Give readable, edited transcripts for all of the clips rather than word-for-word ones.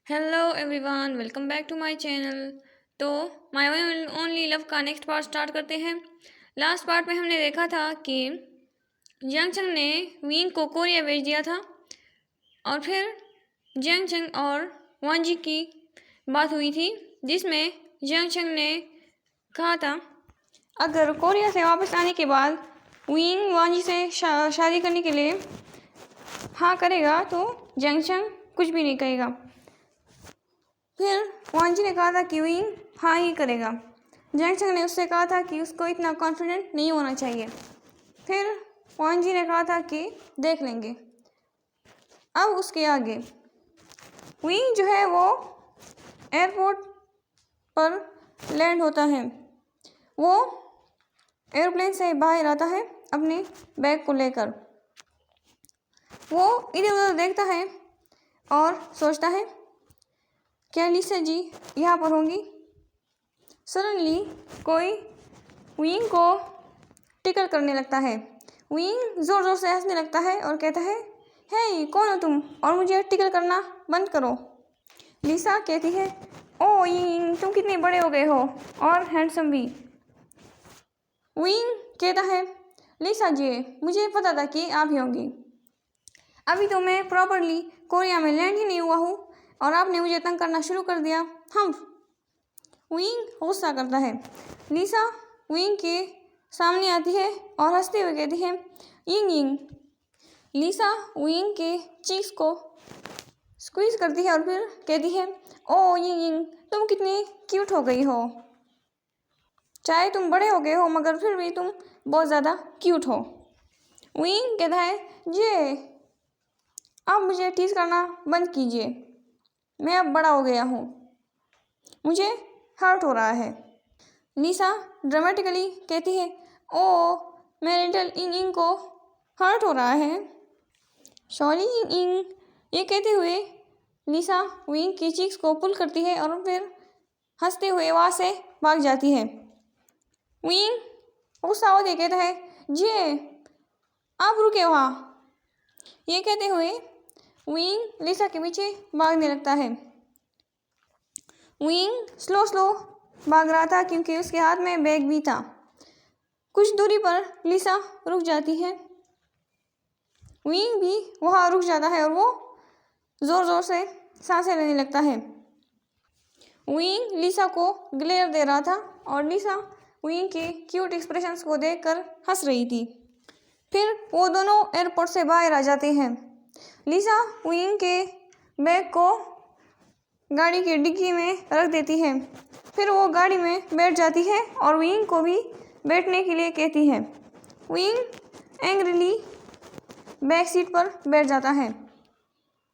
Hello everyone, welcome back to my channel. तो my only love का next part start करते हैं। Last part में हमने देखा था कि जियांग चंग ने विंग को कोरिया भेज दिया था और फिर जियांग चंग और वान जी की बात हुई थी, जिसमें जियांग चंग ने कहा था अगर कोरिया से वापस आने के बाद विंग वान जी से शादी करने के लिए हाँ करेगा तो जियांग चंग कुछ भी नहीं कहेगा। फिर वान जी ने कहा था कि विंग हाँ ही करेगा। जियांग चंग ने उससे कहा था कि उसको इतना कॉन्फिडेंट नहीं होना चाहिए। फिर वान जी ने कहा था कि देख लेंगे। अब उसके आगे विंग जो है वो एयरपोर्ट पर लैंड होता है। वो एयरप्लेन से बाहर आता है अपने बैग को लेकर। वो इधर उधर देखता है और सोचता है क्या लिसा जी यहाँ पर होंगी। सडनली कोई विंग को टिकल करने लगता है। विंग ज़ोर ज़ोर से हंसने लगता है और कहता है, हे कौन हो तुम और मुझे टिकल करना बंद करो। लिसा कहती है, ओ विंग तुम कितने बड़े हो गए हो और हैंडसम भी। विंग कहता है, लिसा जी मुझे पता था कि आप ही होंगी। अभी तो मैं प्रॉपरली कोरिया में लैंड ही नहीं हुआ हूँ और आपने मुझे तंग करना शुरू कर दिया। हम विंग गुस्सा करता है। लिसा विंग के सामने आती है और हंसते हुए कहती है, यिंग यिंग। लिसा विंग के चीक्स को स्क्वीज करती है और फिर कहती है, ओ यिंग यिंग तुम कितनी क्यूट हो गई हो। चाहे तुम बड़े हो गए हो मगर फिर भी तुम बहुत ज़्यादा क्यूट हो। विंग कहता है, ये अब मुझे टीज करना बंद कीजिए, मैं अब बड़ा हो गया हूँ, मुझे हर्ट हो रहा है। लिसा ड्रामेटिकली कहती है, ओ मेरे लिटिल इंग इंग को हर्ट हो रहा है, सॉरी इंग इंग। ये कहते हुए लिसा विंग की चीक्स को पुल करती है और फिर हंसते हुए वहाँ से भाग जाती है। विंग गुस्सा होकर कहता है, जे आप रुके वहाँ। ये कहते हुए विंग लिसा के पीछे भागने लगता है। विंग स्लो स्लो भाग रहा था क्योंकि उसके हाथ में बैग भी था। कुछ दूरी पर लिसा रुक जाती है। विंग भी वहाँ रुक जाता है और वो ज़ोर ज़ोर से सांसें लेने लगता है। विंग लिसा को ग्लेयर दे रहा था और लिसा विंग के क्यूट एक्सप्रेशंस को देखकर हंस रही थी। फिर वो दोनों एयरपोर्ट से बाहर आ जाते हैं। लिसा विंग के बैग को गाड़ी की डिग्गी में रख देती है। फिर वो गाड़ी में बैठ जाती है और विंग को भी बैठने के लिए कहती है। विंग एंग्रीली बैक सीट पर बैठ जाता है।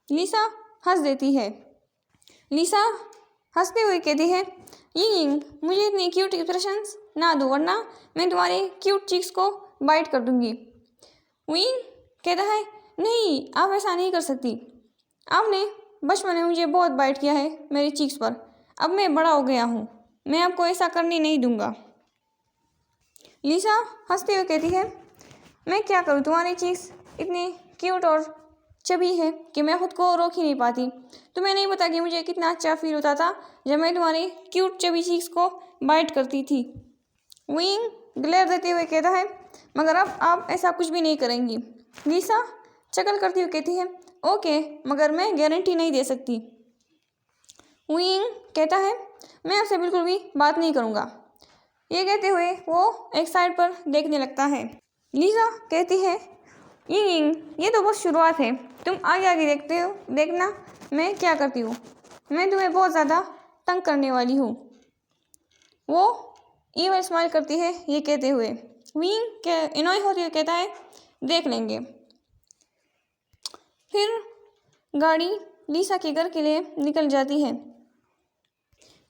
लिसा हंस देती है। लिसा हंसते हुए कहती है, यिंग मुझे इतनी क्यूट एक्सप्रेशंस ना दो वरना मैं तुम्हारे क्यूट चीक्स को बाइट कर दूंगी। विंग कहता है, नहीं आप ऐसा नहीं कर सकती, आपने बचपन में मुझे बहुत बाइट किया है मेरी चीक्स पर, अब मैं बड़ा हो गया हूँ, मैं आपको ऐसा करने नहीं दूंगा। लिसा हंसते हुए कहती है, मैं क्या करूँ, तुम्हारी चीक्स इतनी क्यूट और चबी है कि मैं खुद को रोक ही नहीं पाती। तुम्हें नहीं पता कि मुझे कितना अच्छा फील होता था जब मैं तुम्हारी क्यूट चबी चीक्स को बाइट करती थी। विंग ग्लेयर देते हुए कहता है, मगर अब आप ऐसा कुछ भी नहीं करेंगी। लिसा चकल करती हुई कहती है, ओके मगर मैं गारंटी नहीं दे सकती। विंग कहता है, मैं आपसे बिल्कुल भी बात नहीं करूँगा। ये कहते हुए वो एक साइड पर देखने लगता है। लिसा कहती है, यिंग ये तो बस शुरुआत है, तुम आगे आगे देखते हो, देखना मैं क्या करती हूँ, मैं तुम्हें बहुत ज़्यादा तंग करने वाली हूँ। वो ईवल स्माइल करती है ये कहते हुए। विंग के इनॉय होते हुए कहता है, देख लेंगे। फिर गाड़ी लिसा के घर के लिए निकल जाती है।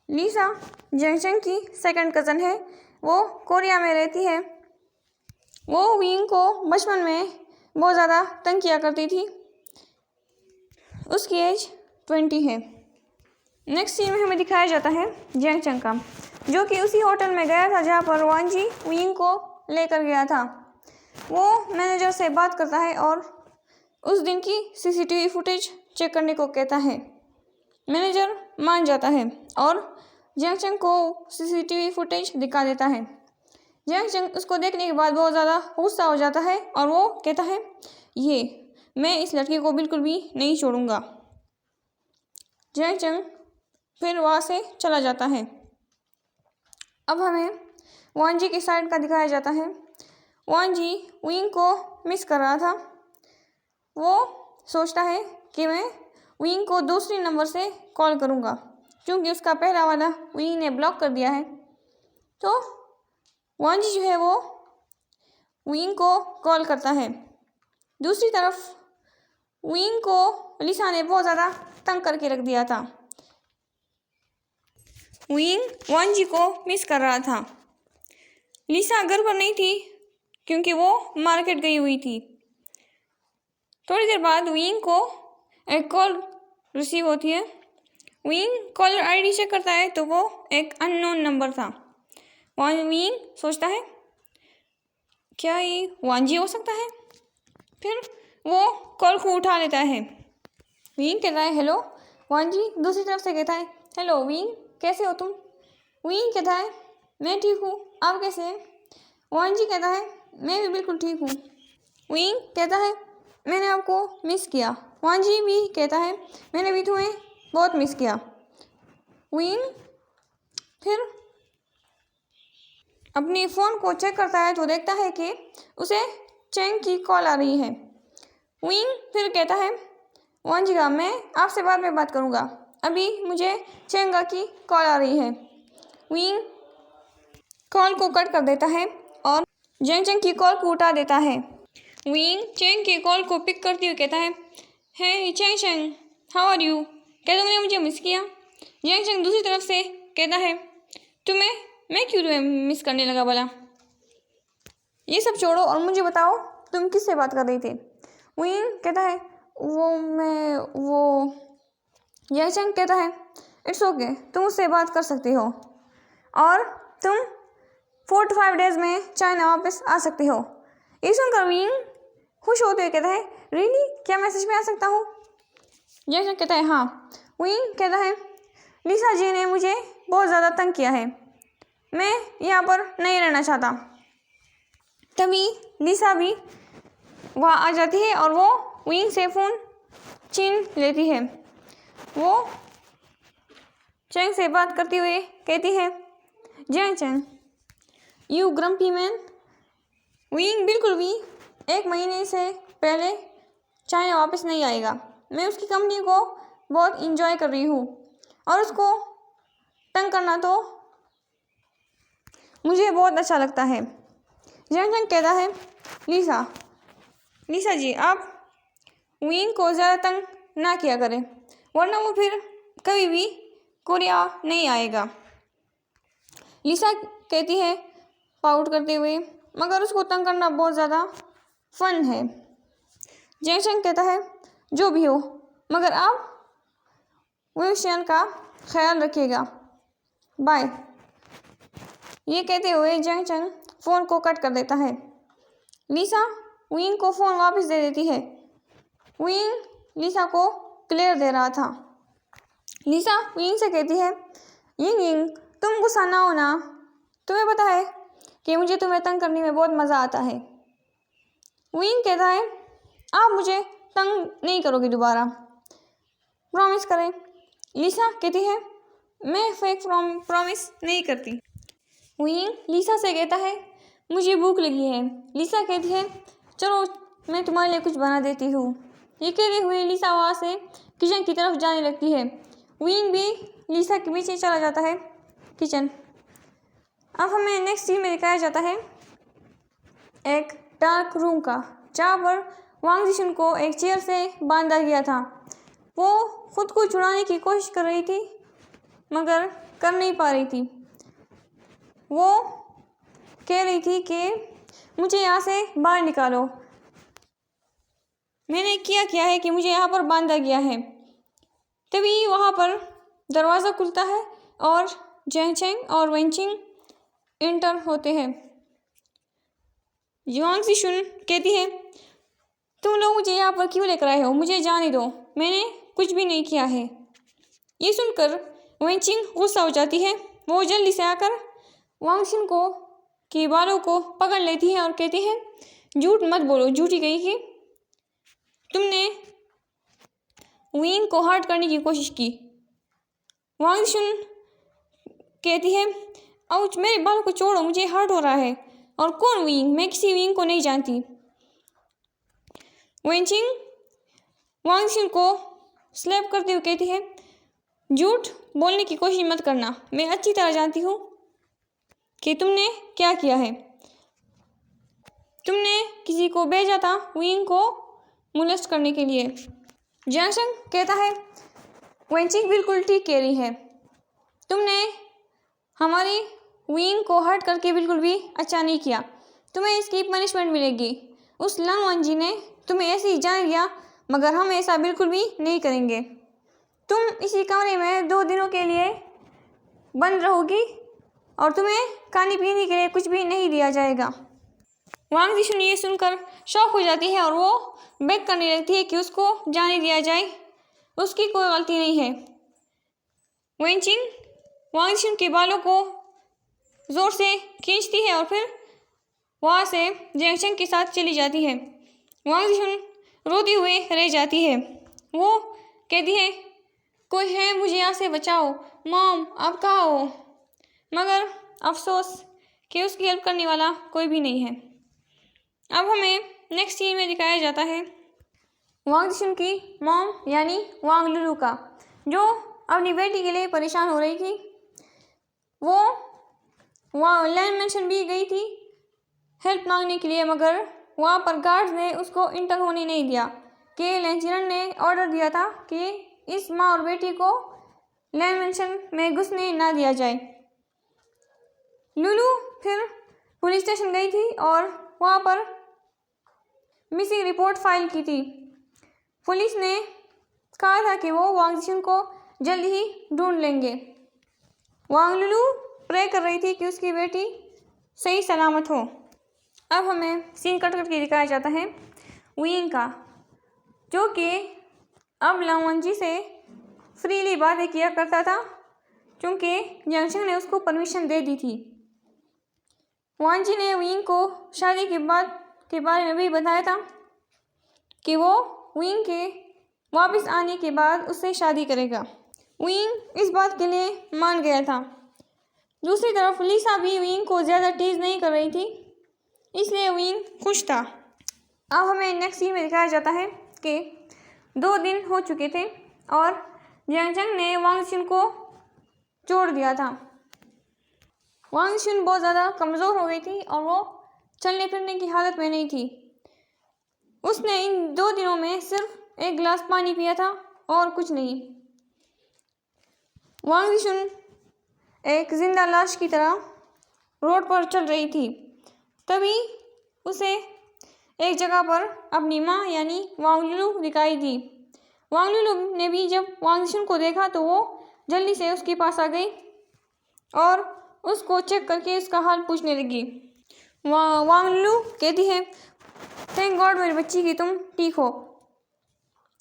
लिसा जंक्शन की सेकंड कज़न है, वो कोरिया में रहती है। वो विंग को बचपन में बहुत ज़्यादा तंग किया करती थी। उसकी एज 20 है। नेक्स्ट सीन में हमें दिखाया जाता है जियांग चंग का, जो कि उसी होटल में गया था जहाँ पर वान जी विंग को लेकर गया था। वो मैनेजर से बात करता है और उस दिन की सीसीटीवी फुटेज चेक करने को कहता है। मैनेजर मान जाता है और जियांग चंग को सीसीटीवी फुटेज दिखा देता है। जियांग चंग उसको देखने के बाद बहुत ज़्यादा गुस्सा हो जाता है और वो कहता है, ये मैं इस लड़की को बिल्कुल भी नहीं छोड़ूंगा। जियांग चंग फिर वहाँ से चला जाता है। अब हमें वान जी की साइड का दिखाया जाता है। वान जी विंग को मिस कर रहा था। वो सोचता है कि मैं विंग को दूसरी नंबर से कॉल करूँगा, क्योंकि उसका पहला वाला विंग ने ब्लॉक कर दिया है। तो वान जी जो है वो विंग को कॉल करता है। दूसरी तरफ विंग को लिसा ने बहुत ज़्यादा तंग करके रख दिया था। विंग वान जी को मिस कर रहा था। लिसा घर पर नहीं थी क्योंकि वो मार्केट गई हुई थी। थोड़ी देर बाद विंग को एक कॉल रिसीव होती है। विंग कॉलर आईडी चेक करता है तो वो एक अननोन नंबर था। विंग सोचता है, क्या ये वान जी हो सकता है? फिर वो कॉल को उठा लेता है। विंग कहता है, हेलो। वान जी दूसरी तरफ से कहता है, हेलो विंग, कैसे हो तुम? विंग कहता है, मैं ठीक हूँ, आप कैसे हैं? वान जी कहता है, मैं भी बिल्कुल ठीक हूँ। विंग कहता है, मैंने आपको मिस किया। वान जी भी कहता है, मैंने भी तुम्हें बहुत मिस किया। विंग फिर अपने फ़ोन को चेक करता है तो देखता है कि उसे चेंग की कॉल आ रही है। विंग फिर कहता है, वान जी का, मैं आपसे बाद में बात करूँगा, अभी मुझे चेंगा की कॉल आ रही है। विंग कॉल को कट कर देता है और जियांग चंग की कॉल को उठा देता है। विंग चेंग की कॉल को पिक करते हुए कहता है, हे जियांग चंग, हाउ आर यू? क्या तुमने मुझे मिस किया? जियांग चंग दूसरी तरफ से कहता है, मैं क्यों तुम्हें मिस करने लगा भला? ये सब छोड़ो और मुझे बताओ तुम किससे बात कर रहे थे? विंग कहता है, जियांग चंग कहता है, इट्स ओके, तुम उससे बात कर सकती हो और तुम 4 to 5 डेज में चाइना वापस आ सकते हो। ये सुनकर विंग खुश होते हुए कहता है, रियली, क्या मैं सच में आ सकता हूँ? जियांग चंग कहता है, हाँ। विंग कहता है, लिसा जी ने मुझे बहुत ज़्यादा तंग किया है, मैं यहाँ पर नहीं रहना चाहता। तभी लिसा भी वहाँ आ जाती है और वो विंग से फ़ोन छीन लेती है। वो चेंग से बात करते हुए कहती है, जियांग चंग, यू ग्रम्पी मैन। विंग बिल्कुल भी 1 महीने से पहले चाइना वापस नहीं आएगा। मैं उसकी कंपनी को बहुत इंजॉय कर रही हूँ और उसको तंग करना तो मुझे बहुत अच्छा लगता है। जियांग चंग कहता है, लिसा जी, आप विंग को ज़्यादा तंग ना किया करें, वरना वो फिर कभी भी कोरिया नहीं आएगा। लिसा कहती है पाउट करते हुए, मगर उसको तंग करना बहुत ज़्यादा फन है। जियांग चंग कहता है, जो भी हो, मगर आप विंग का ख्याल रखिएगा, बाय। ये कहते हुए जियांग चंग फ़ोन को कट कर देता है। लिसा विंग को फ़ोन वापस दे देती है। विंग लिसा को क्लियर दे रहा था। लिसा विंग से कहती है, यिंग, तुम गुस्सा ना हो ना, तुम्हें पता है कि मुझे तुम्हें तंग करने में बहुत मज़ा आता है। विंग कहता है, आप मुझे तंग नहीं करोगे दोबारा, प्रॉमिस करें। लिसा कहती है, मैं फेक प्रॉमिस नहीं करती। विंग लिसा से कहता है, मुझे भूख लगी है। लिसा कहती है, चलो मैं तुम्हारे लिए कुछ बना देती हूँ। ये कहते हुए लिसा वहाँ से किचन की तरफ जाने लगती है। विंग भी लिसा के पीछे चला जाता है किचन। अब हमें नेक्स्ट सीन में दिखाया जाता है एक डार्क रूम का, जहाँ पर वांग जिशन को एक चेयर से बांधा गया था। वो खुद को छुड़ाने की कोशिश कर रही थी मगर कर नहीं पा रही थी। वो कह रही थी कि मुझे यहाँ से बाहर निकालो, मैंने क्या है कि मुझे यहाँ पर बांधा गया है। तभी वहाँ पर दरवाज़ा खुलता है और जियांग चंग और वेनचिंग एंटर होते हैं। वांग जिशन कहती है, तुम लोग मुझे यहाँ पर क्यों लेकर आए हो? मुझे जाने दो, मैंने कुछ भी नहीं किया है। ये सुनकर वेंचिंग गुस्सा हो जाती है। वो जल्दी से आकर वांगशिन को के बालों को पकड़ लेती है और कहती है, झूठ मत बोलो झूठी गई कि तुमने विंग को हर्ट करने की कोशिश की। वांगशिन कहती है, आउच, मेरे बालों को छोड़ो, मुझे हर्ट हो रहा है। और कौन विंग? मैं किसी विंग को नहीं जानती। वेंचिंग वांगशिन को स्लैप करते हुए कहती है, झूठ बोलने की कोशिश मत करना, मैं अच्छी तरह जानती हूँ कि तुमने क्या किया है। तुमने किसी को भेजा था विंग को मुलस्ट करने के लिए। जियांगशंग कहता है, वेंचिंग बिल्कुल ठीक कह रही है, तुमने हमारी विंग को हर्ट करके बिल्कुल भी अच्छा नहीं किया, तुम्हें इसकी पनिशमेंट मिलेगी। उस लंग वंजी ने तुम्हें ऐसे ही जान लिया, मगर हम ऐसा बिल्कुल भी नहीं करेंगे। तुम इसी कमरे में 2 दिनों के लिए बंद रहोगी और तुम्हें खाने पीने के लिए कुछ भी नहीं दिया जाएगा। वांग जिशुन ये सुनकर शॉक हो जाती है और वो बेग करने लगती है कि उसको जाने दिया जाए, उसकी कोई गलती नहीं है। वेंचिंग वांग जिशुन के बालों को ज़ोर से खींचती है और फिर वहाँ से जियांगशंग के साथ चली जाती है। वांग जिशुन रोती हुए रह जाती है। वो कहती है, कोई है, मुझे यहाँ से बचाओ, मॉम आप कहाँ हो? मगर अफसोस कि उसकी हेल्प करने वाला कोई भी नहीं है। अब हमें नेक्स्ट सीन में दिखाया जाता है वांग जिशुन की मॉम यानी वांग लुलू का, जो अपनी बेटी के लिए परेशान हो रही थी। वो वहाँ लैंड मेंशन भी गई थी हेल्प मांगने के लिए, मगर वहाँ पर गार्ड्स ने उसको इंटर होने नहीं दिया कि लैंचिरन ने ऑर्डर दिया था कि इस माँ और बेटी को लैंड मेंशन में घुसने ना दिया जाए। लुलू फिर पुलिस स्टेशन गई थी और वहाँ पर मिसिंग रिपोर्ट फाइल की थी। पुलिस ने कहा था कि वो वांग जिशुन को जल्दी ही ढूंढ लेंगे। वांग लुलू प्रे कर रही थी कि उसकी बेटी सही सलामत हो। अब हमें सीन कट करके दिखाया जाता है विंग का, जो कि अब लावंजी से फ्रीली बातें किया करता था क्योंकि जियांगशंग ने उसको परमिशन दे दी थी। वांजी ने विंग को शादी के बाद के बारे में भी बताया था कि वो विंग के वापस आने के बाद उससे शादी करेगा। विंग इस बात के लिए मान गया था। दूसरी तरफ लिसा भी विंग को ज़्यादा टीज नहीं कर रही थी, इसलिए विंग खुश था। अब हमें नेक्स्ट सीन में दिखाया जाता है कि 2 दिन हो चुके थे और जियांगशंग ने वांग जिशुन को छोड़ दिया था। वांग जिशुन बहुत ज़्यादा कमज़ोर हो गई थी और वो चलने फिरने की हालत में नहीं थी। उसने इन 2 दिनों में सिर्फ 1 गिलास पानी पिया था और कुछ नहीं। वांग जिशुन एक जिंदा लाश की तरह रोड पर चल रही थी। तभी उसे एक जगह पर अपनी माँ यानी वांग लुलू दिखाई दी। वांग लुलू ने भी जब वांग जिशुन को देखा तो वो जल्दी से उसके पास आ गई और उसको चेक करके उसका हाल पूछने लगी। वांग लुलू कहती है, थैंक गॉड मेरी बच्ची की तुम ठीक हो,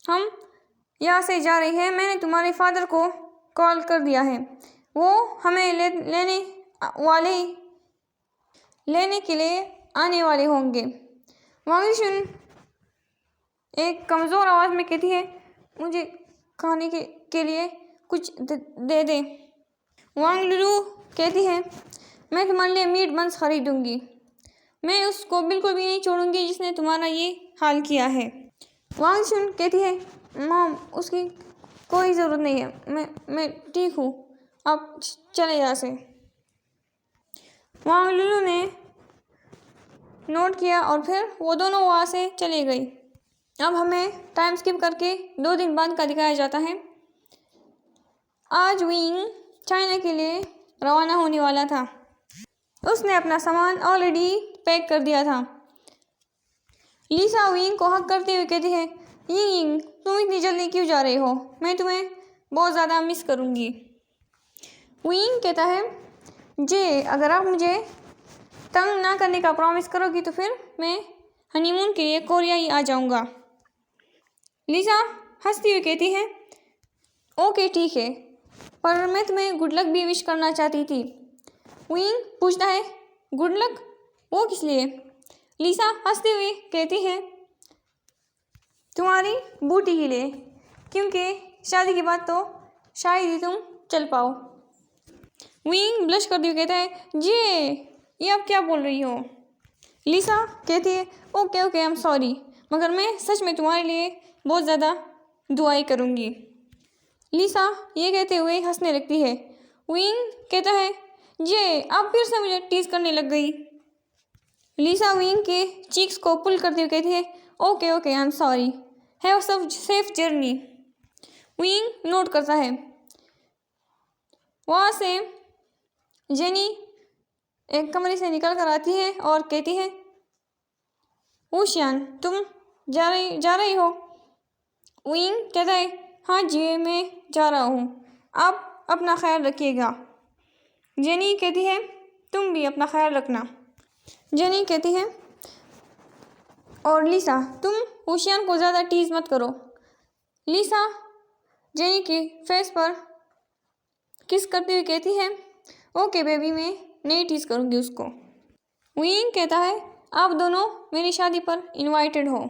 हम यहाँ से जा रहे हैं, मैंने तुम्हारे फादर को कॉल कर दिया है, वो हमें लेने के लिए आने वाले होंगे। वांग जिशुन एक कमज़ोर आवाज़ में कहती है, मुझे खाने के लिए कुछ दे दे। वांग लुलू कहती है, मैं तुम्हारे लिए मीट बंस खरीदूंगी, मैं उसको बिल्कुल भी नहीं छोड़ूंगी जिसने तुम्हारा ये हाल किया है। वांग जिशुन कहती है, मॉम उसकी कोई ज़रूरत नहीं है, मैं ठीक हूँ, आप चले यहाँ से। वांग लुलू ने नोट किया और फिर वो दोनों वहाँ से चले गई। अब हमें टाइम स्किप करके 2 दिन बाद का दिखाया जाता है। आज विंग चाइना के लिए रवाना होने वाला था। उसने अपना सामान ऑलरेडी पैक कर दिया था। लिसा विंग को हक करते हुए कहती है, यिंग तुम इतनी जल्दी क्यों जा रहे हो, मैं तुम्हें बहुत ज़्यादा मिस करूँगी। विंग कहता है, जे अगर आप मुझे तंग ना करने का प्रॉमिस करोगी तो फिर मैं हनीमून के लिए कोरिया ही आ जाऊँगा। लिसा हंसती हुई कहती है, ओके ठीक है, पर मैं तुम्हें गुड लक भी विश करना चाहती थी। विंग पूछता है, गुड लक? वो किस लिए? लिसा हंसते हुए कहती है, तुम्हारी बूटी के लिए, क्योंकि शादी के बाद तो शायद ही तुम चल पाओ। विंग ब्लश करते हुए कहता है, ये आप क्या बोल रही हो? लिसा कहती है, okay okay, I am sorry, मगर मैं सच में तुम्हारे लिए बहुत ज़्यादा दुआएं करूँगी। लिसा ये कहते हुए हंसने लगती है। विंग कहता है, आप फिर से मुझे टीज करने लग गई। लिसा विंग के चीक्स को पुल करते हुए कहती है, okay okay, I am sorry, have some safe journey. Wing note करता है। वहाँ से जेनी एक कमरे से निकल कर आती है और कहती है, ऊशियान तुम जा रही हो? विंग कहता है, हाँ जी मैं जा रहा हूँ, आप अपना ख्याल रखिएगा। जेनी कहती है, तुम भी अपना ख्याल रखना। जेनी कहती है, और लिसा तुम ऊशियान को ज़्यादा टीज मत करो। लिसा जेनी के फेस पर किस करते हुए कहती है, ओके बेबी, मैं नहीं टीज करूँगी उसको। विंग कहता है, आप दोनों मेरी शादी पर इनवाइटेड हो।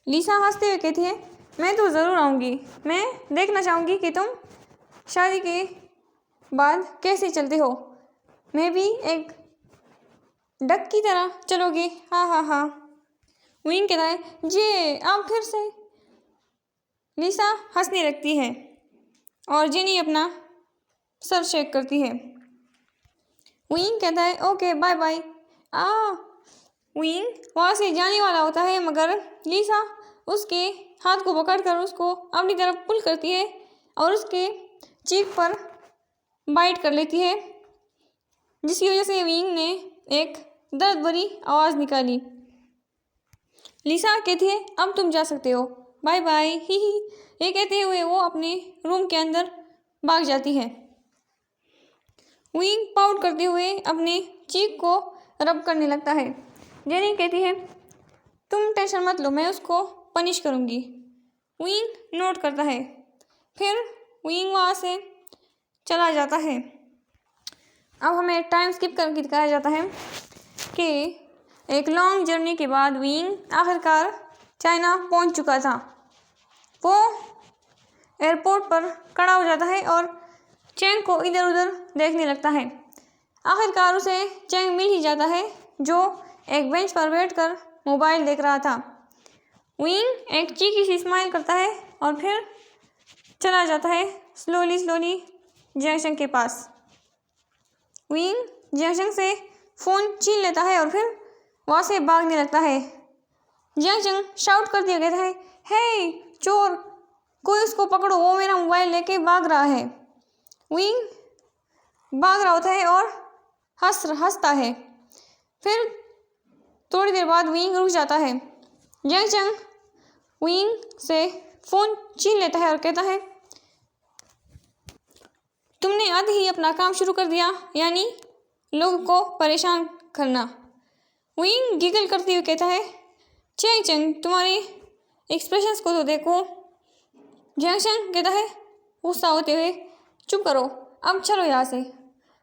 लिसा हंसते हुए कहती है, मैं तो ज़रूर आऊँगी, मैं देखना चाहूँगी कि तुम शादी के बाद कैसे चलते हो, मैं भी एक डक की तरह चलोगे, हाँ हाँ हाँ। विंग कहता है, आप फिर से। लिसा हंसने लगती है और जेनी अपना सर शेक करती है। विंग कहता है, ओके बाय बाय। विंग वहाँ से जाने वाला होता है, मगर लिसा उसके हाथ को पकड़कर उसको अपनी तरफ पुल करती है और उसके चीक पर बाइट कर लेती है, जिसकी वजह से विंग ने एक दर्द भरी आवाज़ निकाली। लिसा कहती है, अब तुम जा सकते हो, बाय बाय, ही। ये कहते हुए वो अपने रूम के अंदर भाग जाती है। विंग पाउट करते हुए अपने चीक को रब करने लगता है। जेनी कहती है, तुम टेंशन मत लो, मैं उसको पनिश करूँगी। विंग नोट करता है। फिर विंग वहाँ से चला जाता है। अब हमें टाइम स्किप करके दिखाया जाता है कि एक लॉन्ग जर्नी के बाद विंग आखिरकार चाइना पहुँच चुका था। वो एयरपोर्ट पर खड़ा हो जाता है और चैंग को इधर उधर देखने लगता है। आखिरकार उसे चैंग मिल ही जाता है, जो एक बेंच पर बैठकर मोबाइल देख रहा था। विंग एक चीकी सी स्माइल करता है और फिर चला जाता है स्लोली जियांगशंग के पास। विंग जियांगशंग से फ़ोन छीन लेता है और फिर वहाँ से भागने लगता है। जियांगशंग शाउट कर दिया गया है, हे चोर, कोई उसको पकड़ो, वो मेरा मोबाइल लेके भाग रहा है। विंग भाग रहा होता है और हंसता है। फिर थोड़ी देर बाद विंग रुक जाता है। जियांगशंग विंग से फ़ोन छीन लेता है और कहता है, तुमने आधे ही अपना काम शुरू कर दिया, यानी लोगों को परेशान करना। विंग गिगल करते हुए कहता है, जियांगशंग तुम्हारे एक्सप्रेशंस को तो देखो। जियांगशंग कहता है गुस्सा होते हुए, चुप करो, अब चलो यहाँ से।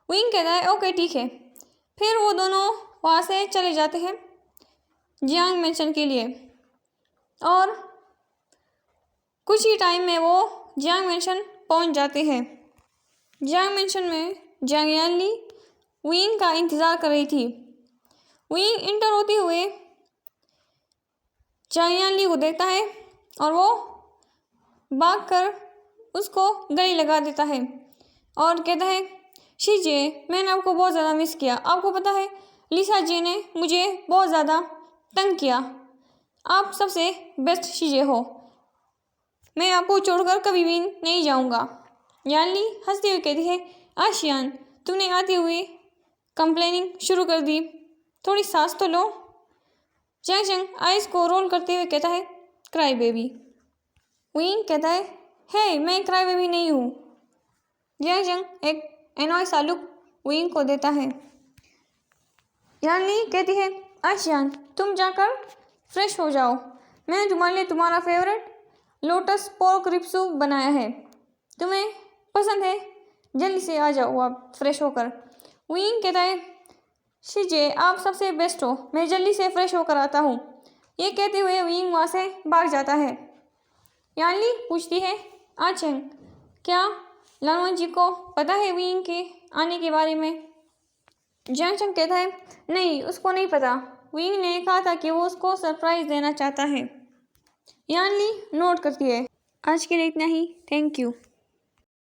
विंग कहता है, ओके ठीक है। फिर वो दोनों वहाँ से चले जाते हैं जियांग मेंशन के लिए और कुछ ही टाइम में वो जियांग मेंशन पहुँच जाते हैं। जियांग मेंशन में जियांग यानली विंग का इंतज़ार कर रही थी। विंग इंटर होते हुए जियांग यानली को देखता है और वो भागकर उसको गले लगा देता है और कहता है, शीजे, मैंने आपको बहुत ज़्यादा मिस किया। आपको पता है लिसा जी ने मुझे बहुत ज़्यादा तंग किया। आप सबसे बेस्ट शीजे हो, मैं आपको छोड़कर कभी भी नहीं जाऊंगा। यानली हंसते हुए कहती है, आशियान, तुमने आते हुए कंप्लेनिंग शुरू कर दी, थोड़ी सांस तो लो। जियांगशंग आइस को रोल करते हुए कहता है, क्राई बेबी। विंग कहता है, हे मैं क्राई बेबी नहीं हूँ। जियांगशंग एक एनॉय सा लुक विंग को देता है। यानली कहती है, आशियान तुम जाकर फ्रेश हो जाओ, मैंने तुम्हारे लिए तुम्हारा favourite lotus pork rib soup बनाया है, तुम्हें पसंद है, जल्दी से आ जाओ आप फ्रेश होकर। विंग कहता है, शीजे आप सबसे बेस्ट हो, मैं जल्दी से फ्रेश होकर आता हूँ। ये कहते हुए विंग वहाँ से भाग जाता है। यानली पूछती है, आचेंग क्या लानवान जी को पता है विंग के आने के बारे में? जैंगचंग कहता है, नहीं उसको नहीं पता, विंग ने कहा था कि वो उसको सरप्राइज देना चाहता है। यानली नोट करती है। आज के लिए इतना ही, थैंक यू।